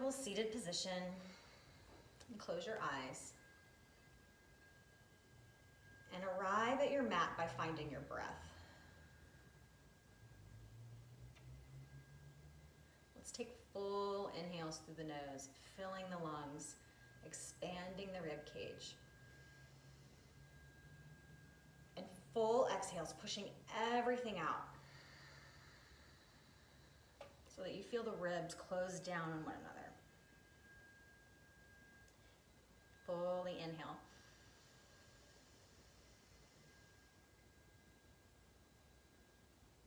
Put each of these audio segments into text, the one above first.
comfortable seated position and close your eyes. And arrive at your mat by finding your breath. Let's take full inhales through the nose, filling the lungs, expanding the rib cage. And full exhales, pushing everything out so that you feel the ribs close down on one another. Fully inhale.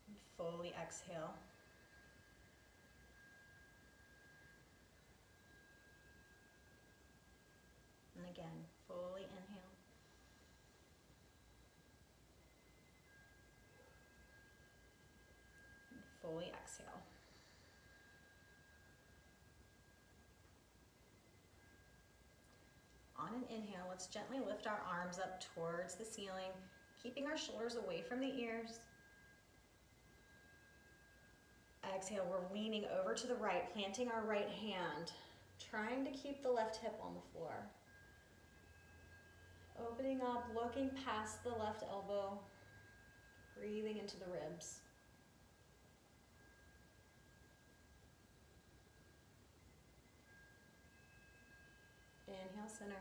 And fully exhale. And again, fully inhale. And fully exhale. On an inhale, let's gently lift our arms up towards the ceiling, keeping our shoulders away from the ears. Exhale, we're leaning over to the right, planting our right hand, trying to keep the left hip on the floor. Opening up, looking past the left elbow, breathing into the ribs. Inhale, center.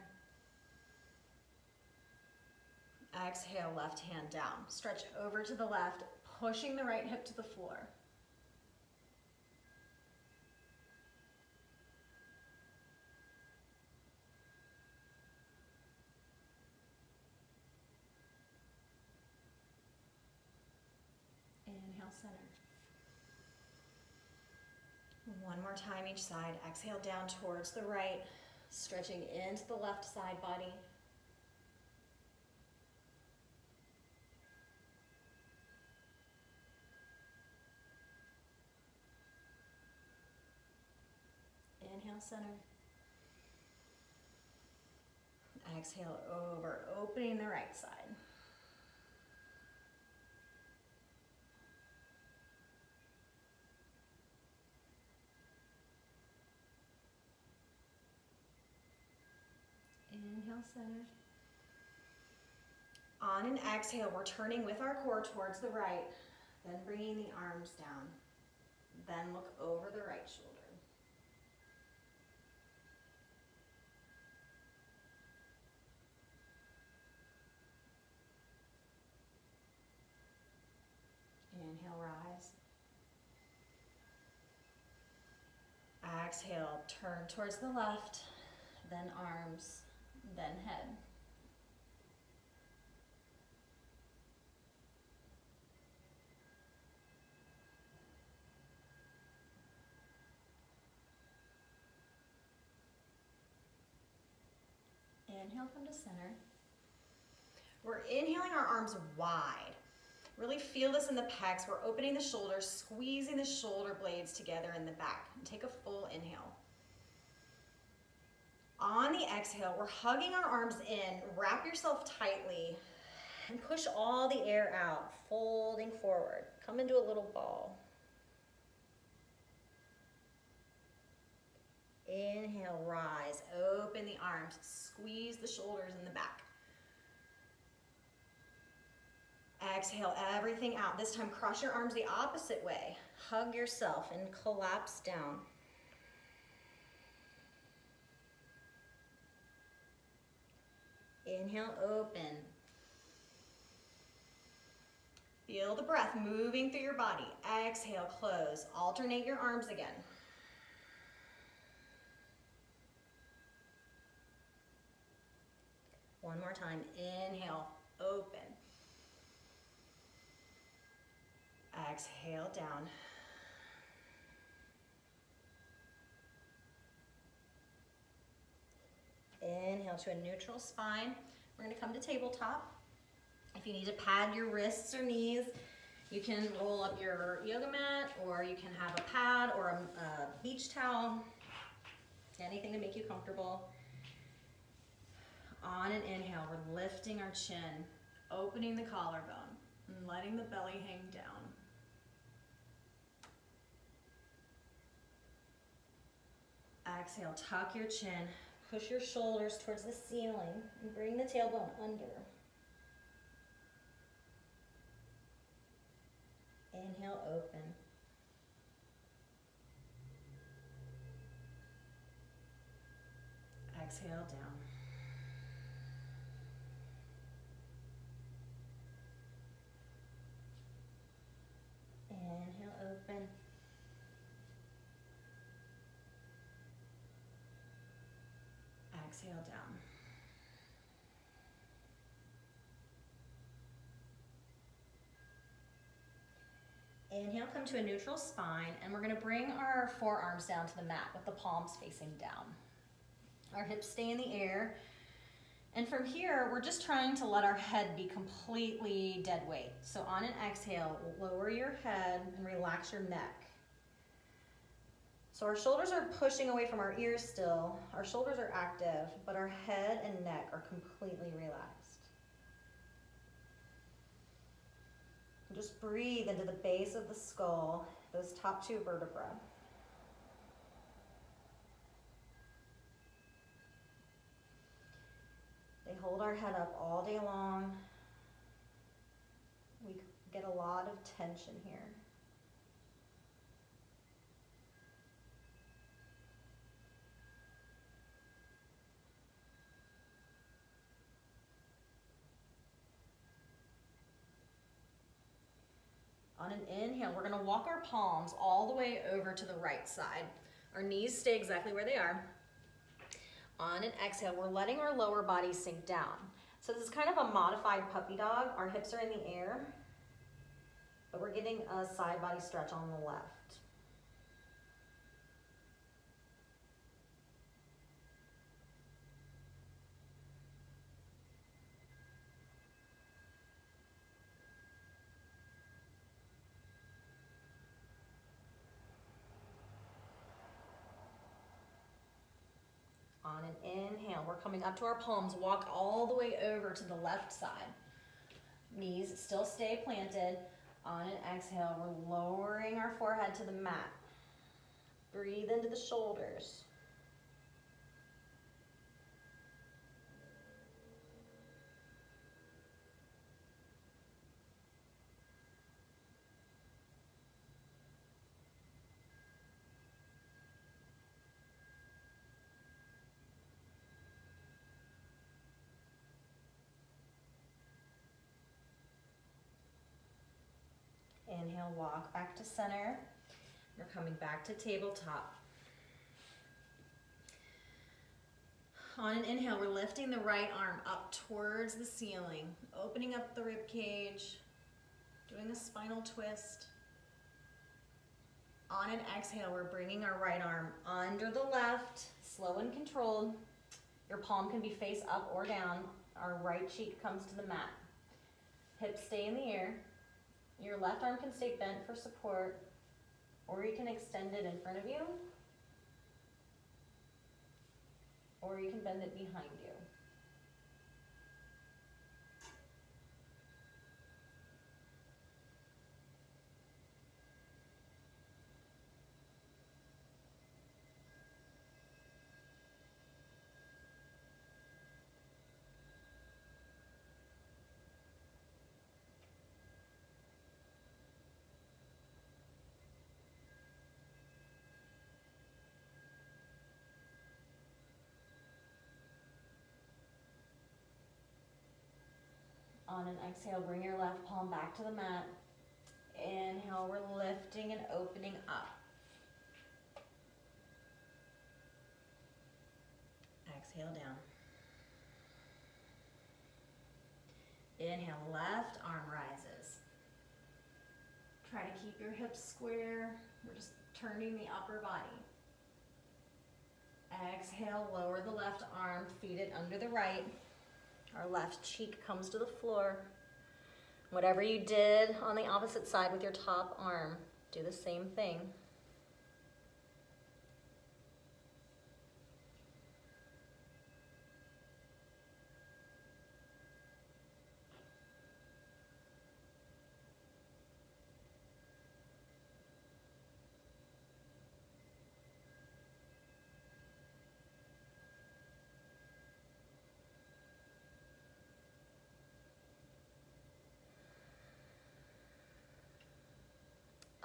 Exhale, left hand down. Stretch over to the left, pushing the right hip to the floor. Inhale, center. One more time each side. Exhale down towards the right, stretching into the left side body. Inhale, center. Exhale over, opening the right side. Inhale, center. On an exhale, we're turning with our core towards the right, then bringing the arms down. Then look over the right shoulder. Inhale, rise. Exhale, turn towards the left, then arms, then head. Inhale, come to center. We're inhaling our arms wide. Really feel this in the pecs. We're opening the shoulders, squeezing the shoulder blades together in the back. And take a full inhale. On the exhale, we're hugging our arms in. Wrap yourself tightly and push all the air out, folding forward. Come into a little ball. Inhale, rise, open the arms, squeeze the shoulders in the back. Exhale everything out. This time cross your arms the opposite way. Hug yourself and collapse down. Inhale, open. Feel the breath moving through your body. Exhale, close. Alternate your arms again. One more time. Inhale, open. Exhale, down. Inhale to a neutral spine. We're going to come to tabletop. If you need to pad your wrists or knees, you can roll up your yoga mat, or you can have a pad or a beach towel. Anything to make you comfortable. On an inhale, we're lifting our chin, opening the collarbone, and letting the belly hang down. Exhale, tuck your chin. Push your shoulders towards the ceiling and bring the tailbone under. Inhale, open. Exhale, down. Inhale, open. Exhale, down. Inhale, come to a neutral spine, and we're gonna bring our forearms down to the mat with the palms facing down. Our hips stay in the air. And from here, we're just trying to let our head be completely dead weight. So on an exhale, lower your head and relax your neck. So our shoulders are pushing away from our ears still. Our shoulders are active, but our head and neck are completely relaxed. Just breathe into the base of the skull, those top two vertebrae. They hold our head up all day long. We get a lot of tension here. On an inhale, we're gonna walk our palms all the way over to the right side. Our knees stay exactly where they are. On an exhale, we're letting our lower body sink down. So this is kind of a modified puppy dog. Our hips are in the air, but we're getting a side body stretch on the left. On an inhale, we're coming up to our palms, walk all the way over to the left side. Knees still stay planted. On an exhale, we're lowering our forehead to the mat. Breathe into the shoulders. Inhale, walk back to center. You're coming back to tabletop. On an inhale, we're lifting the right arm up towards the ceiling, opening up the rib cage, doing a spinal twist. On an exhale, we're bringing our right arm under the left, slow and controlled. Your palm can be face up or down. Our right cheek comes to the mat. Hips stay in the air. Your left arm can stay bent for support, or you can extend it in front of you, or you can bend it behind you. On an exhale, bring your left palm back to the mat. Inhale, we're lifting and opening up. Exhale down. Inhale, left arm rises. Try to keep your hips square. We're just turning the upper body. Exhale, lower the left arm, feed it under the right. Our left cheek comes to the floor. Whatever you did on the opposite side with your top arm, do the same thing.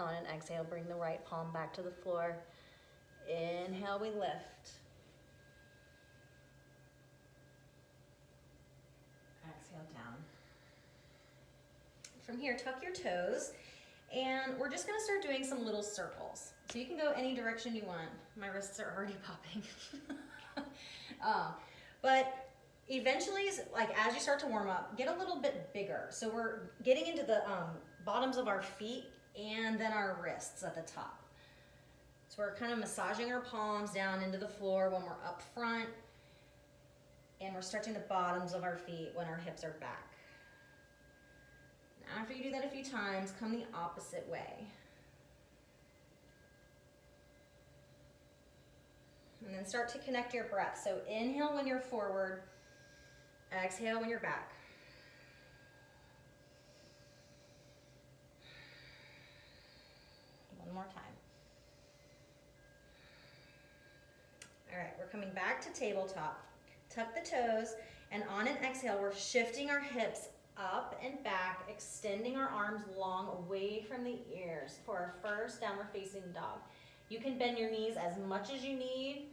On an exhale, bring the right palm back to the floor. Inhale, we lift. Exhale down. From here, tuck your toes, and we're just gonna start doing some little circles. So you can go any direction you want. My wrists are already popping. But eventually, like as you start to warm up, get a little bit bigger. So we're getting into the bottoms of our feet and then our wrists at the top. So we're kind of massaging our palms down into the floor when we're up front, and we're stretching the bottoms of our feet when our hips are back. Now, after you do that a few times, come the opposite way. And then start to connect your breath. So inhale when you're forward, exhale when you're back. One more time. All right, we're coming back to tabletop. Tuck the toes, and on an exhale, we're shifting our hips up and back, extending our arms long away from the ears for our first downward facing dog. You can bend your knees as much as you need.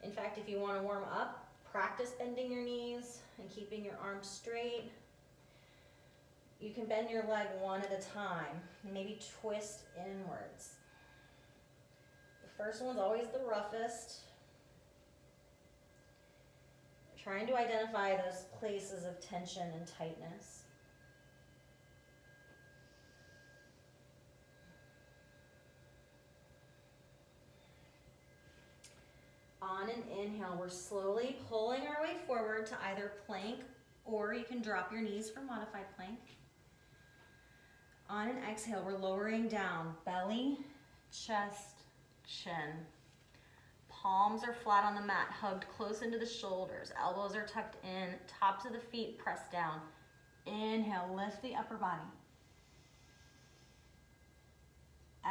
In fact, if you want to warm up, practice bending your knees and keeping your arms straight. You can bend your leg one at a time and maybe twist inwards. The first one's always the roughest. Trying to identify those places of tension and tightness. On an inhale, we're slowly pulling our way forward to either plank, or you can drop your knees for modified plank. On an exhale, we're lowering down, belly, chest, chin. Palms are flat on the mat, hugged close into the shoulders. Elbows are tucked in, tops of the feet pressed down. Inhale, lift the upper body.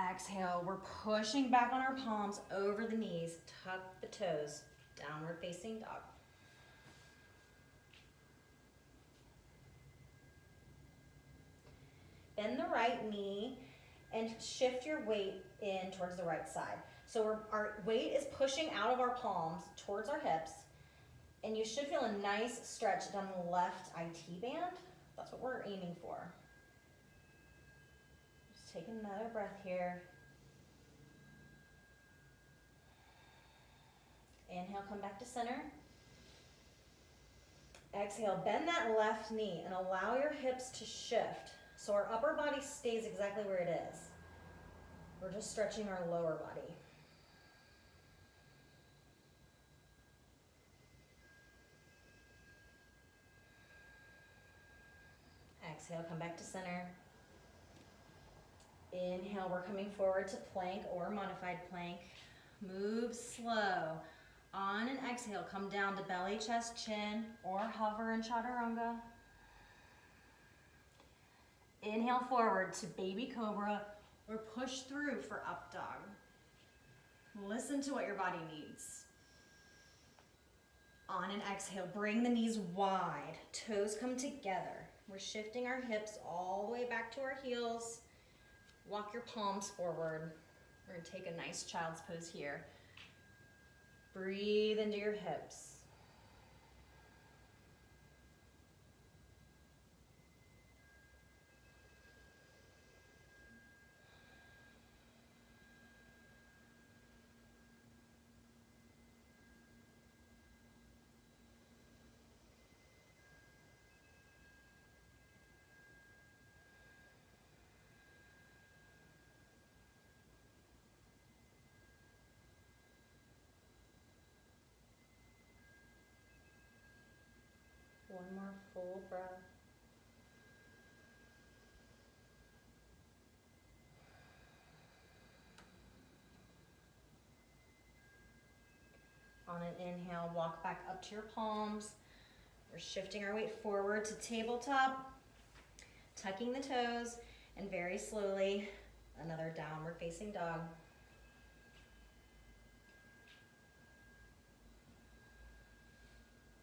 Exhale, we're pushing back on our palms over the knees. Tuck the toes, downward facing dog. Bend the right knee and shift your weight in towards the right side. So our weight is pushing out of our palms towards our hips, and you should feel a nice stretch down the left IT band. That's what we're aiming for. Just take another breath here. Inhale, come back to center. Exhale, bend that left knee and allow your hips to shift so our upper body stays exactly where it is. We're just stretching our lower body. Exhale, come back to center. Inhale, we're coming forward to plank or modified plank. Move slow. On an exhale, come down to belly, chest, chin, or hover in chaturanga. Inhale forward to baby cobra, or push through for up dog. Listen to what your body needs. On an exhale, bring the knees wide, toes come together. We're shifting our hips all the way back to our heels. Walk your palms forward. We're gonna take a nice child's pose here. Breathe into your hips. One more full breath. On an inhale, walk back up to your palms. We're shifting our weight forward to tabletop, tucking the toes, and very slowly, another downward facing dog.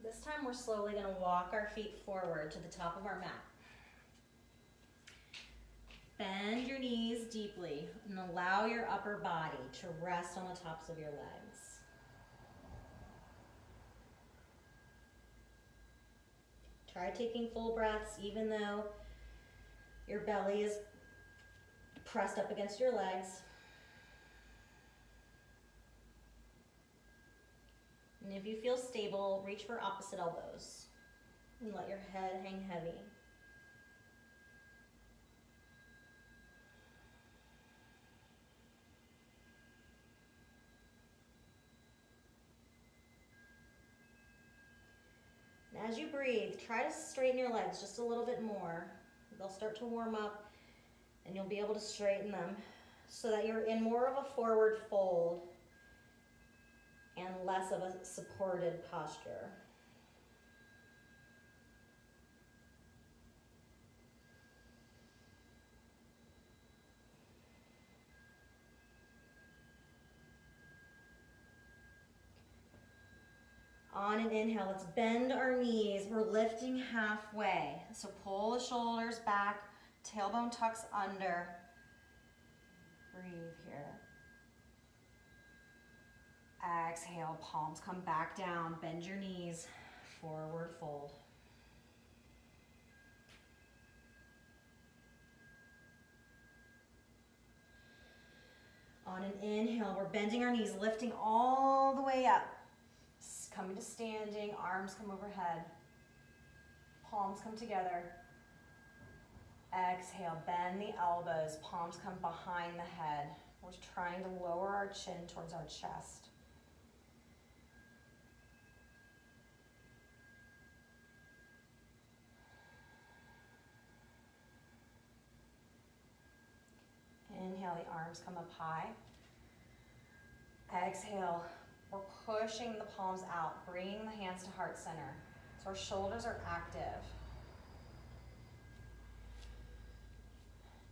This time we're slowly going to walk our feet forward to the top of our mat. Bend your knees deeply and allow your upper body to rest on the tops of your legs. Try taking full breaths even though your belly is pressed up against your legs. And if you feel stable, reach for opposite elbows and let your head hang heavy. And as you breathe, try to straighten your legs just a little bit more. They'll start to warm up and you'll be able to straighten them so that you're in more of a forward fold and less of a supported posture. On an inhale, let's bend our knees. We're lifting halfway. So pull the shoulders back, tailbone tucks under. Breathe here. Exhale, palms come back down. Bend your knees, forward fold. On an inhale, we're bending our knees, lifting all the way up. Coming to standing, arms come overhead. Palms come together. Exhale, bend the elbows, palms come behind the head. We're trying to lower our chin towards our chest. Inhale, the arms come up high. Exhale, we're pushing the palms out, bringing the hands to heart center. So our shoulders are active.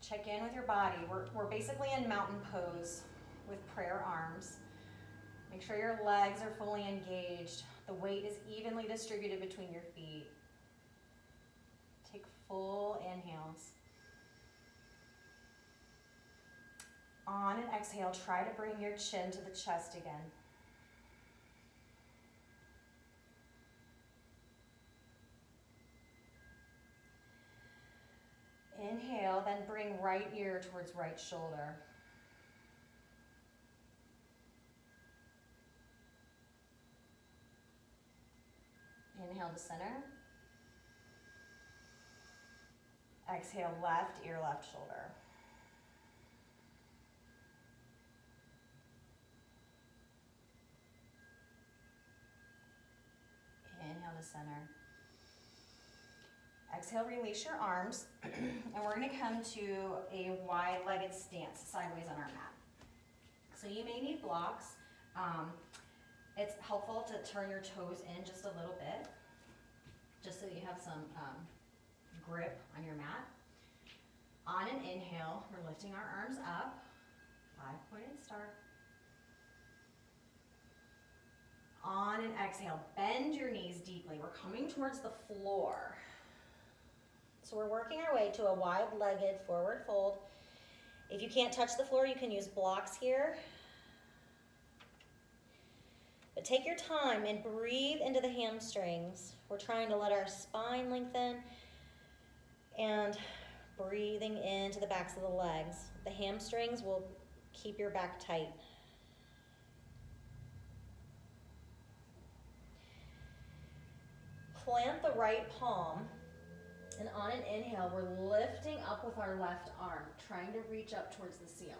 Check in with your body. We're basically in mountain pose with prayer arms. Make sure your legs are fully engaged. The weight is evenly distributed between your feet. Take full inhales. On an exhale, try to bring your chin to the chest again. Inhale, then bring right ear towards right shoulder. Inhale to center. Exhale, left ear, left shoulder. Inhale to center. Exhale, release your arms, and we're going to come to a wide-legged stance, sideways on our mat. So you may need blocks. It's helpful to turn your toes in just a little bit, just so you have some grip on your mat. On an inhale, we're lifting our arms up, 5-pointed star. On an exhale, bend your knees deeply. We're coming towards the floor. So we're working our way to a wide-legged forward fold. If you can't touch the floor, you can use blocks here. But take your time and breathe into the hamstrings. We're trying to let our spine lengthen and breathing into the backs of the legs. The hamstrings will keep your back tight. Plant the right palm, and on an inhale, we're lifting up with our left arm, trying to reach up towards the ceiling.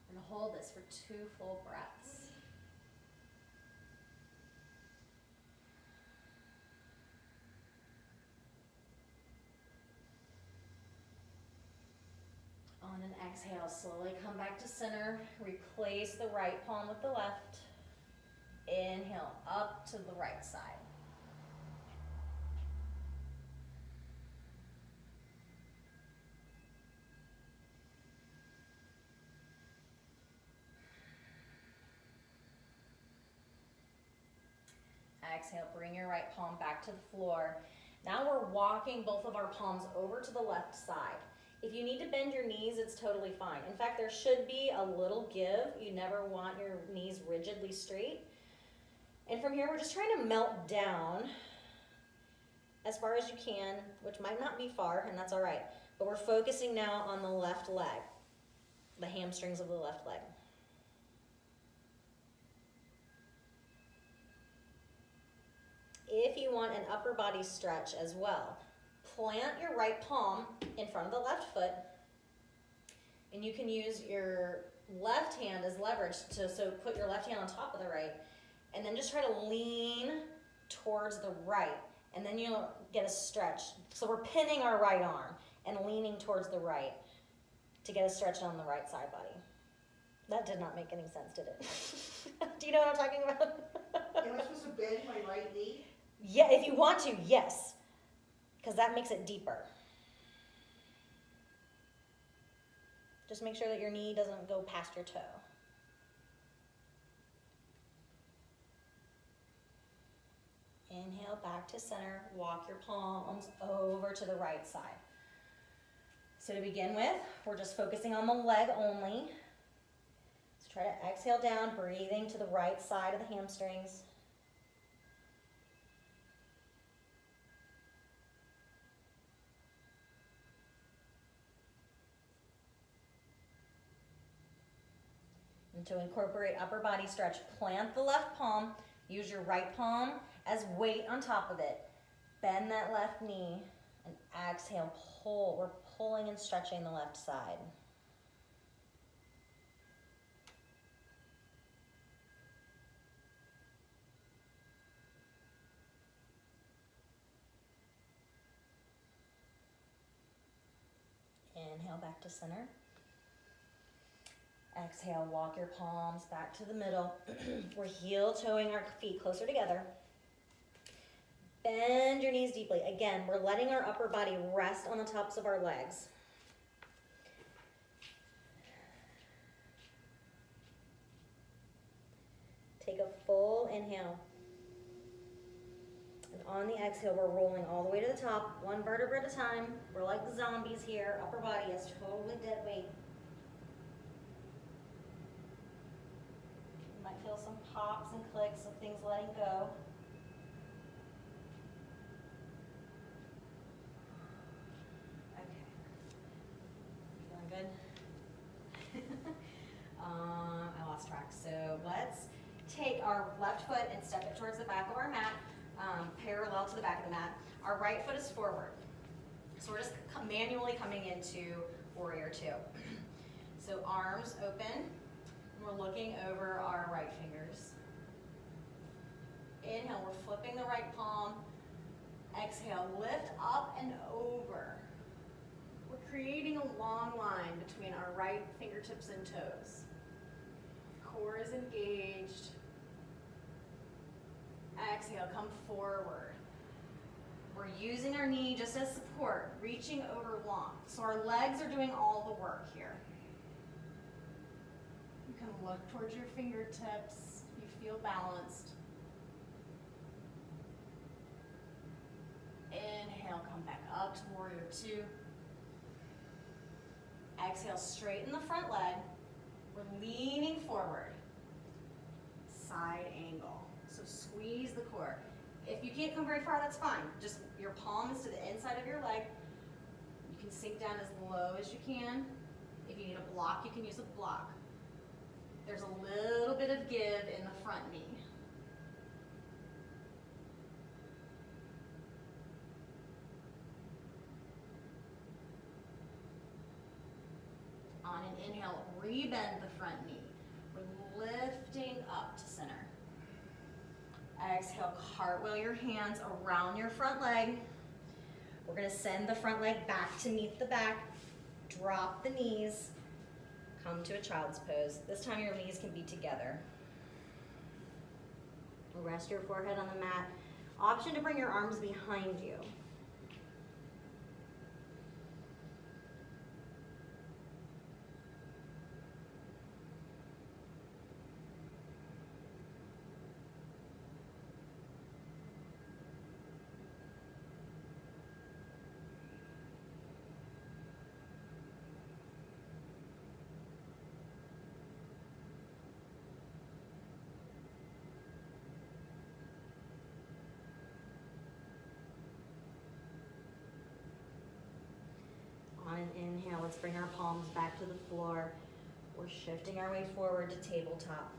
We're going to hold this for 2 full breaths. On an exhale, slowly come back to center. Replace the right palm with the left. Inhale, up to the right side. Exhale, bring your right palm back to the floor. Now we're walking both of our palms over to the left side. If you need to bend your knees, it's totally fine. In fact, there should be a little give. You never want your knees rigidly straight. And from here, we're just trying to melt down as far as you can, which might not be far, and that's all right. But we're focusing now on the left leg, the hamstrings of the left leg. If you want an upper body stretch as well, plant your right palm in front of the left foot, and you can use your left hand as leverage so put your left hand on top of the right, and then just try to lean towards the right, and then you'll get a stretch. So we're pinning our right arm and leaning towards the right to get a stretch on the right side body. That did not make any sense, did it? Do you know what I'm talking about? Am I supposed to bend my right knee? Yeah, if you want to, yes, because that makes it deeper. Just make sure that your knee doesn't go past your toe. Inhale, back to center. Walk your palms over to the right side. So to begin with, we're just focusing on the leg only. So try to exhale down, breathing to the right side of the hamstrings. And to incorporate upper body stretch, plant the left palm, use your right palm as weight on top of it. Bend that left knee and exhale, pull. We're pulling and stretching the left side. Inhale back to center. Exhale, walk your palms back to the middle. We're heel toeing our feet closer together. Bend your knees deeply. Again, we're letting our upper body rest on the tops of our legs. Take a full inhale. And on the exhale, we're rolling all the way to the top, one vertebra at a time. We're like zombies here. Upper body is totally dead weight. You might feel some pops and clicks of things letting go. Okay. Feeling good? I lost track. So let's take our left foot and step it towards the back of our mat, parallel to the back of the mat. Our right foot is forward. So we're just manually coming into warrior two. So arms open, and we're looking over our right fingers. Inhale, we're flipping the right palm. Exhale, lift up and over. We're creating a long line between our right fingertips and toes. Core is engaged. Exhale, come forward. We're using our knee just as support, reaching over long. So our legs are doing all the work here. You can look towards your fingertips. You feel balanced. Inhale, come back up to warrior two. Exhale, straighten the front leg. We're leaning forward. Side angle. So squeeze the core. If you can't come very far, that's fine. Just your palm is to the inside of your leg. You can sink down as low as you can. If you need a block, you can use a block. There's a little bit of give in the front knee. On an inhale, rebend the front knee. We're lifting up to center. Exhale, cartwheel your hands around your front leg. We're going to send the front leg back to meet the back. Drop the knees. Come to a child's pose. This time your knees can be together. Rest your forehead on the mat. Option to bring your arms behind you. inhale, let's bring our palms back to the floor. We're shifting our way forward to tabletop.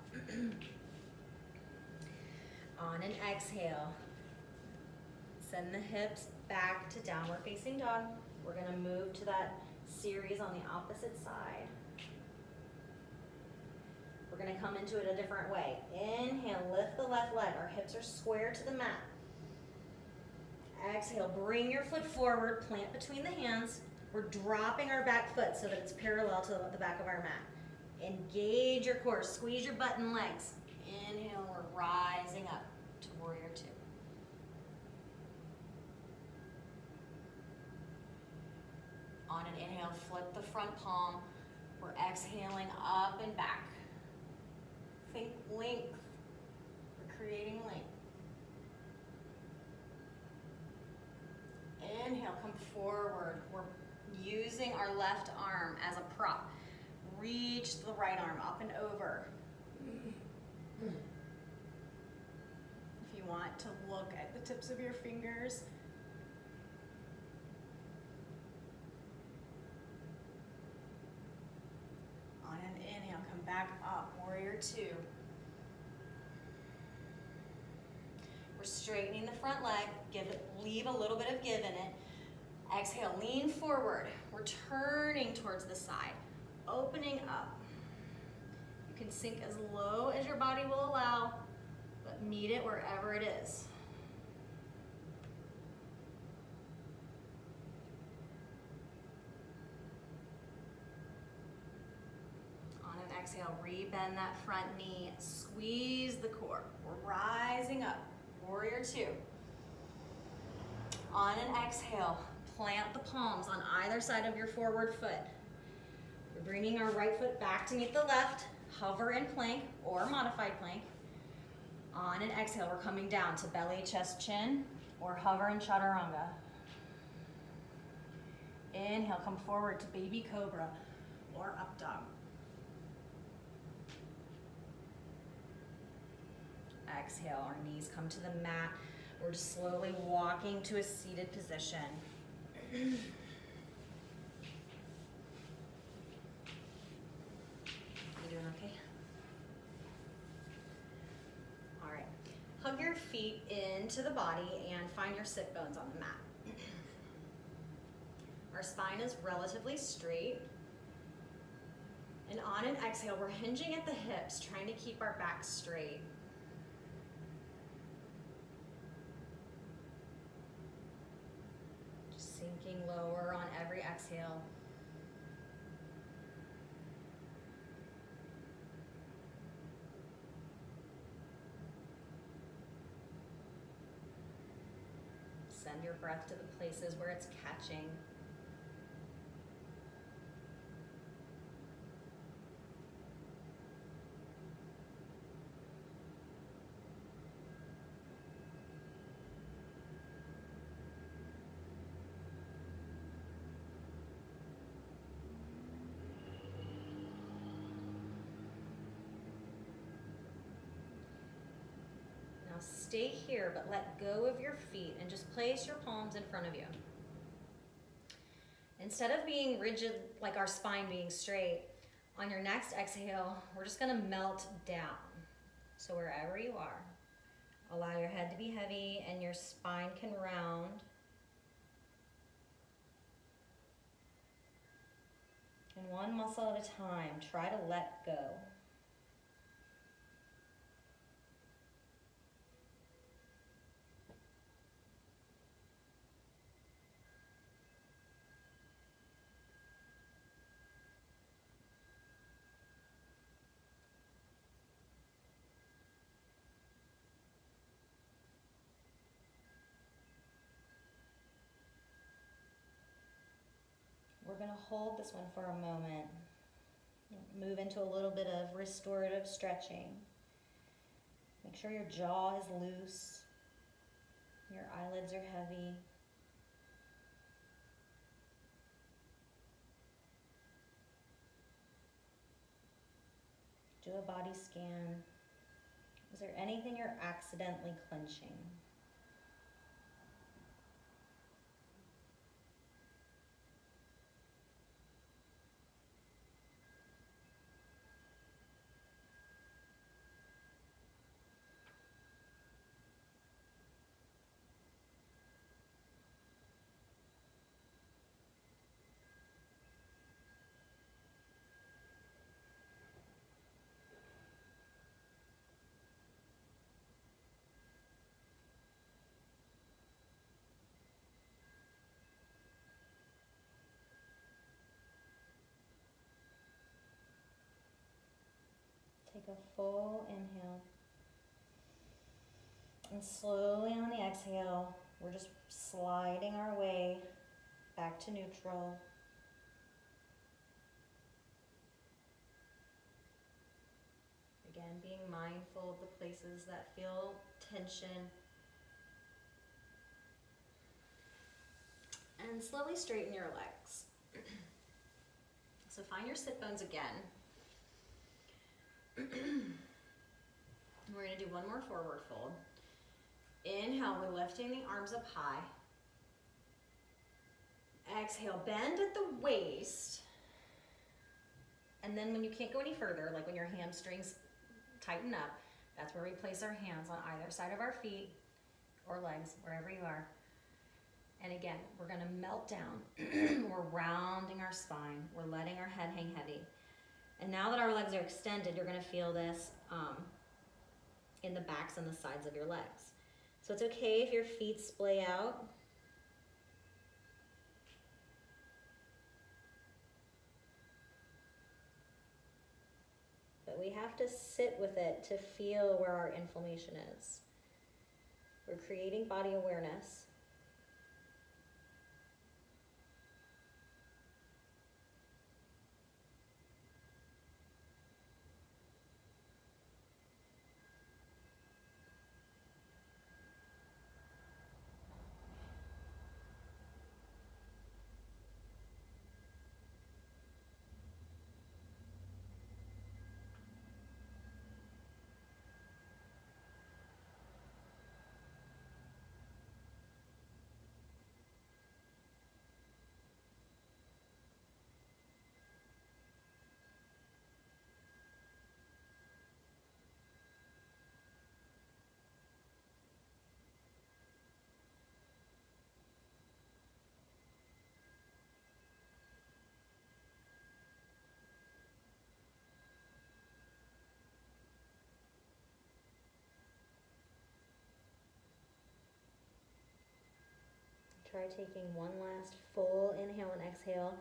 On an exhale, send the hips back to downward facing dog. We're gonna move to that series on the opposite side. We're gonna come into it a different way. Inhale, lift the left leg. Our hips are square to the mat. Exhale, bring your foot forward, plant between the hands. We're dropping our back foot so that it's parallel to the back of our mat. Engage your core, squeeze your butt and legs. Inhale, we're rising up to warrior two. On an inhale, flip the front palm. We're exhaling up and back. Think length. We're creating length. Inhale, come forward. We're using our left arm as a prop. Reach the right arm up and over. If you want to look at the tips of your fingers. On an inhale, come back up, warrior two. We're straightening the front leg, leave a little bit of give in it. Exhale, lean forward. We're turning towards the side, opening up. You can sink as low as your body will allow, but meet it wherever it is. On an exhale, rebend that front knee, squeeze the core. We're rising up, warrior two. On an exhale, plant the palms on either side of your forward foot. We're bringing our right foot back to meet the left, hover in plank or modified plank. On an exhale, we're coming down to belly, chest, chin, or hover in chaturanga. Inhale, come forward to baby cobra or up dog. Exhale, our knees come to the mat. We're just slowly walking to a seated position. You doing okay? All right. Hug your feet into the body and find your sit bones on the mat. Our spine is relatively straight. And on an exhale, we're hinging at the hips, trying to keep our back straight. Sinking lower on every exhale. Send your breath to the places where it's catching. Stay here, but let go of your feet and just place your palms in front of you. Instead of being rigid, like our spine being straight, on your next exhale, we're just gonna melt down. So wherever you are, allow your head to be heavy and your spine can round. And one muscle at a time, try to let go. We're gonna hold this one for a moment. Move into a little bit of restorative stretching. Make sure your jaw is loose. Your eyelids are heavy. Do a body scan. Is there anything you're accidentally clenching? a full inhale. And slowly on the exhale, we're just sliding our way back to neutral. Again, being mindful of the places that feel tension. And slowly straighten your legs. So find your sit bones again. We're going to do one more forward fold. Inhale, we're lifting the arms up high. Exhale, bend at the waist. And then when you can't go any further, like when your hamstrings tighten up, that's where we place our hands on either side of our feet or legs, wherever you are. And again, we're gonna melt down. We're rounding our spine. We're letting our head hang heavy. And now that our legs are extended, you're gonna feel this in the backs and the sides of your legs. So it's okay if your feet splay out. But we have to sit with it to feel where our inflammation is. We're creating body awareness. Try taking one last full inhale and exhale.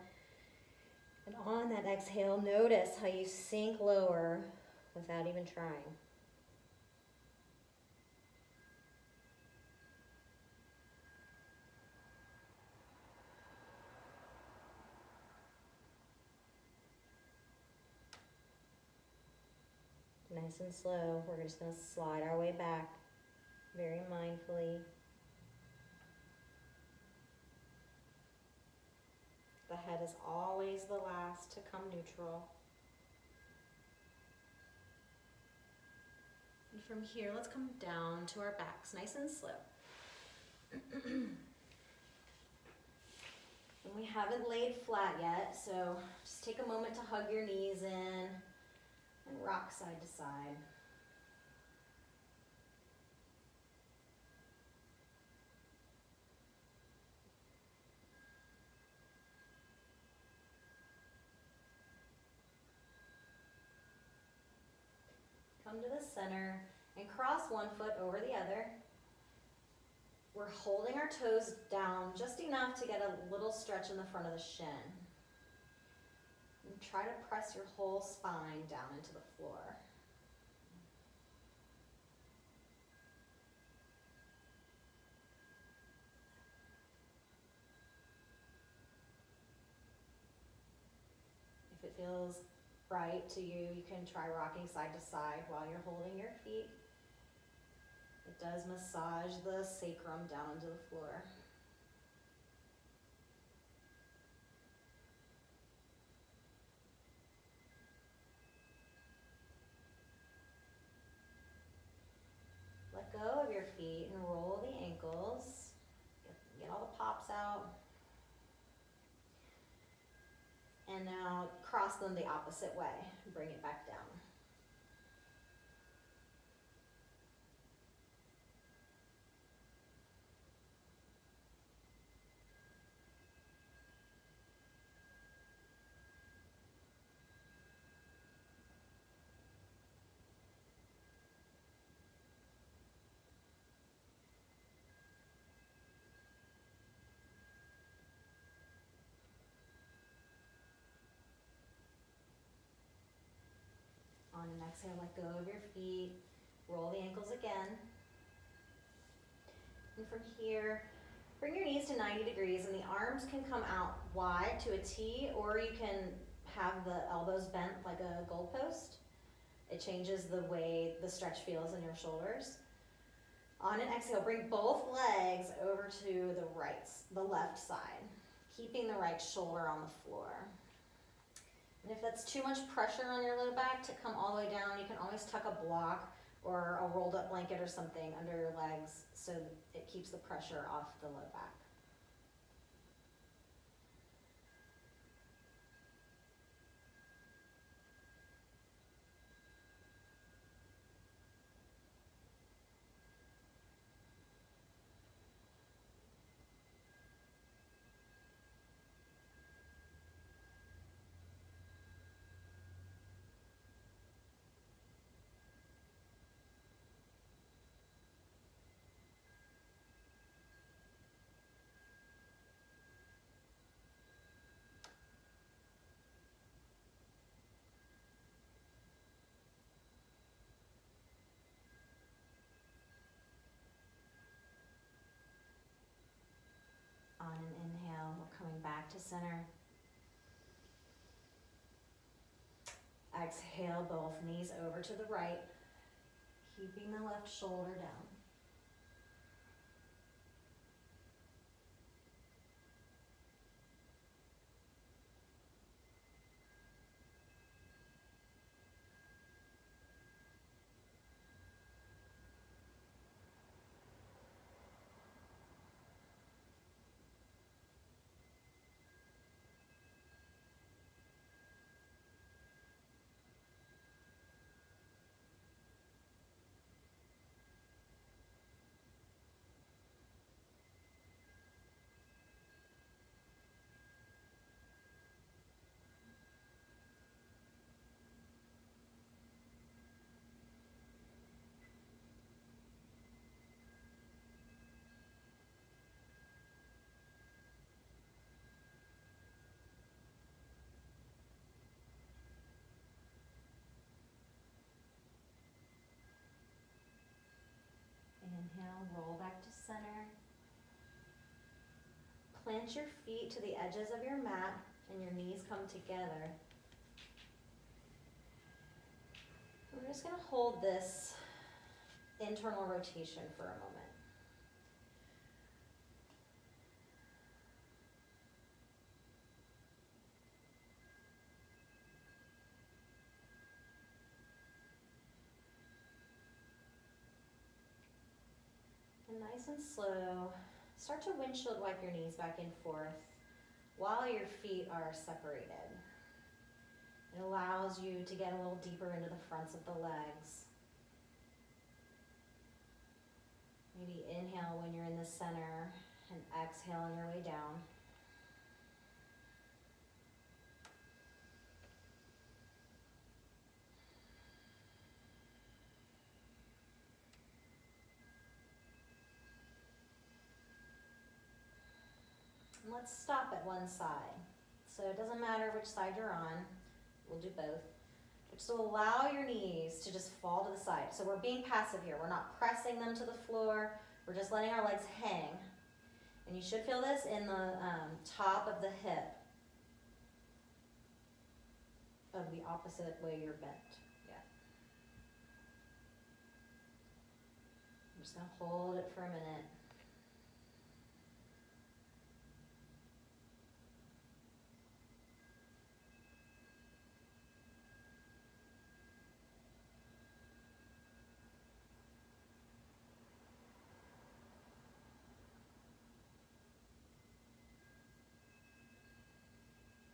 And on that exhale, notice how you sink lower without even trying. Nice and slow, we're just going to slide our way back very mindfully. The head is always the last to come neutral. And from here, let's come down to our backs, nice and slow. And we haven't laid flat yet, so just take a moment to hug your knees in and rock side to side. Come to the center and cross one foot over the other. We're holding our toes down just enough to get a little stretch in the front of the shin. And try to press your whole spine down into the floor. If it feels right to you, you can try rocking side to side while you're holding your feet. It does massage the sacrum down into the floor. Let go of your feet and roll the ankles. Get all the pops out. And now cross them the opposite way. Bring it back down. On an exhale, let go of your feet. Roll the ankles again. And from here, bring your knees to 90 degrees and the arms can come out wide to a T, or you can have the elbows bent like a goalpost. It changes the way the stretch feels in your shoulders. On an exhale, bring both legs over to the left side, keeping the right shoulder on the floor. And if that's too much pressure on your low back to come all the way down, you can always tuck a block or a rolled up blanket or something under your legs so that it keeps the pressure off the low back. On an inhale, we're coming back to center. Exhale, both knees over to the right, keeping the left shoulder down. Inhale, roll back to center. Plant your feet to the edges of your mat and your knees come together. We're just going to hold this internal rotation for a moment. And nice and slow, start to windshield wipe your knees back and forth while your feet are separated. It allows you to get a little deeper into the fronts of the legs. Maybe inhale when you're in the center and exhale on your way down. And let's stop at one side. So it doesn't matter which side you're on, we'll do both. So allow your knees to just fall to the side. So we're being passive here. We're not pressing them to the floor. We're just letting our legs hang. And you should feel this in the top of the hip of the opposite way you're bent. Yeah. I'm just going to hold it for a minute.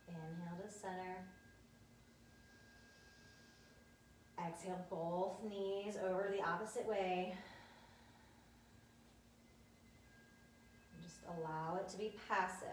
Inhale to center. Exhale, both knees over the opposite way. And just allow it to be passive.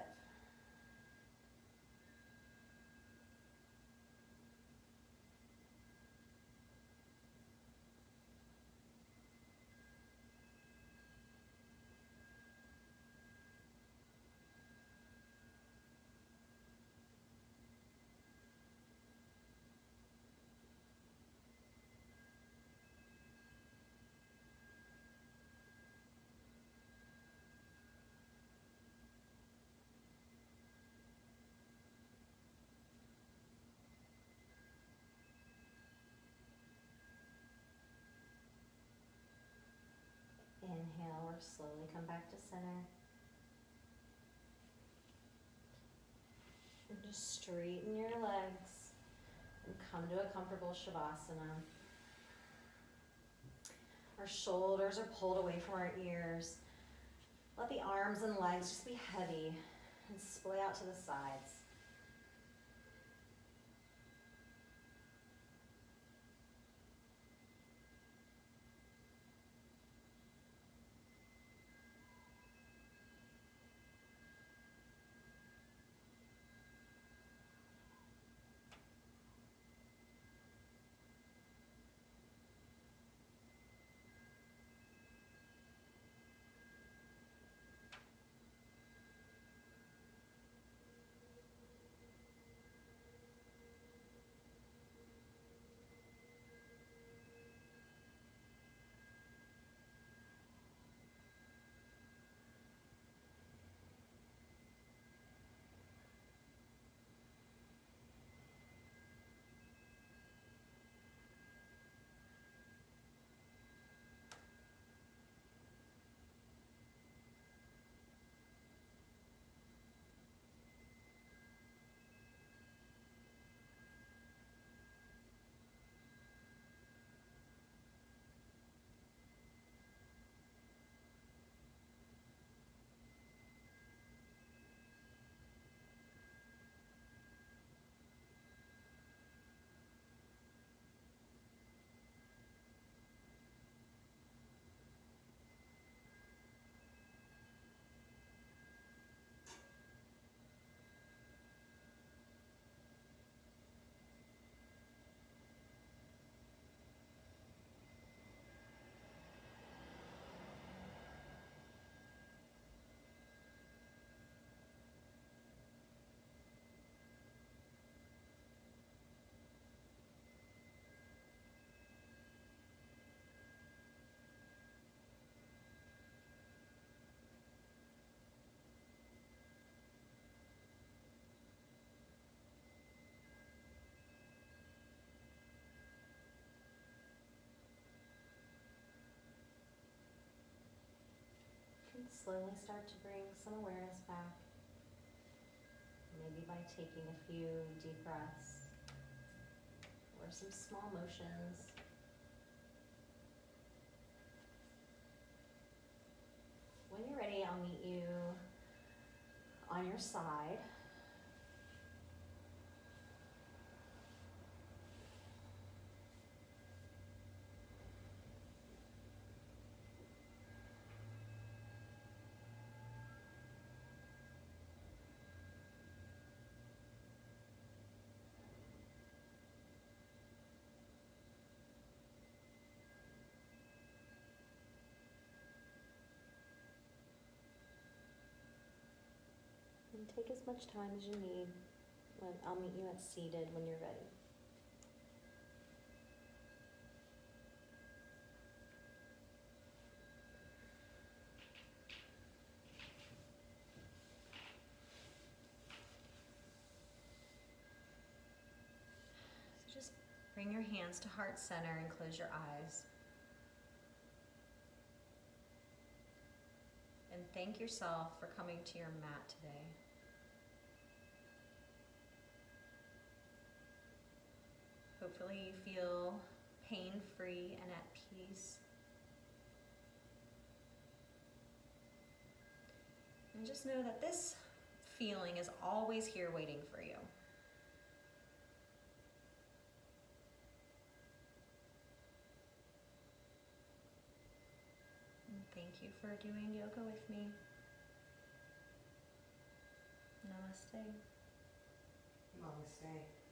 Slowly come back to center. And just straighten your legs and come to a comfortable Shavasana. Our shoulders are pulled away from our ears. Let the arms and legs just be heavy and splay out to the sides. And slowly start to bring some awareness back. Maybe by taking a few deep breaths or some small motions. When you're ready, I'll meet you on your side. And take as much time as you need. I'll meet you at seated when you're ready. So just bring your hands to heart center and close your eyes. And thank yourself for coming to your mat today. Hopefully you feel pain-free and at peace. And just know that this feeling is always here waiting for you. And thank you for doing yoga with me. Namaste. Namaste.